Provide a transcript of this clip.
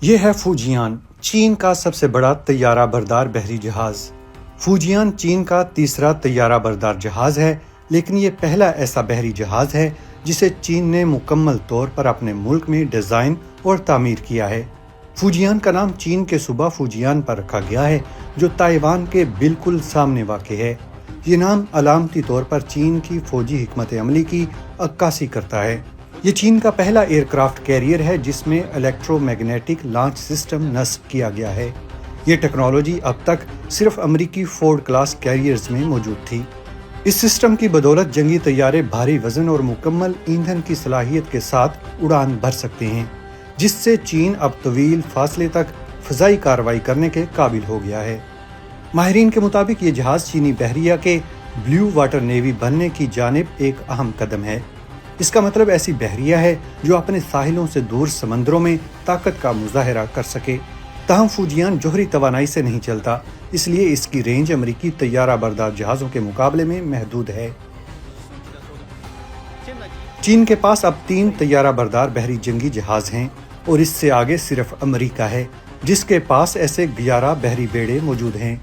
یہ ہے فوجیان، چین کا سب سے بڑا طیارہ بردار بحری جہاز۔ فوجیان چین کا تیسرا طیارہ بردار جہاز ہے، لیکن یہ پہلا ایسا بحری جہاز ہے جسے چین نے مکمل طور پر اپنے ملک میں ڈیزائن اور تعمیر کیا ہے۔ فوجیان کا نام چین کے صوبہ فوجیان پر رکھا گیا ہے، جو تائیوان کے بالکل سامنے واقع ہے۔ یہ نام علامتی طور پر چین کی فوجی حکمت عملی کی عکاسی کرتا ہے۔ یہ چین کا پہلا ایئر کرافٹ کیریئر ہے جس میں الیکٹرو میگنیٹک لانچ سسٹم نصب کیا گیا ہے۔ یہ ٹیکنالوجی اب تک صرف امریکی فورڈ کلاس کیریئرز میں موجود تھی۔ اس سسٹم کی بدولت جنگی طیارے بھاری وزن اور مکمل ایندھن کی صلاحیت کے ساتھ اڑان بھر سکتے ہیں، جس سے چین اب طویل فاصلے تک فضائی کارروائی کرنے کے قابل ہو گیا ہے۔ ماہرین کے مطابق یہ جہاز چینی بحریہ کے بلیو واٹر نیوی بننے کی جانب ایک اہم قدم ہے۔ اس کا مطلب ایسی بحریہ ہے جو اپنے ساحلوں سے دور سمندروں میں طاقت کا مظاہرہ کر سکے۔ تاہم فوجیان جوہری توانائی سے نہیں چلتا، اس لیے اس کی رینج امریکی طیارہ بردار جہازوں کے مقابلے میں محدود ہے۔ چین کے پاس اب 3 طیارہ بردار بحری جنگی جہاز ہیں اور اس سے آگے صرف امریکہ ہے، جس کے پاس ایسے 11 بحری بیڑے موجود ہیں۔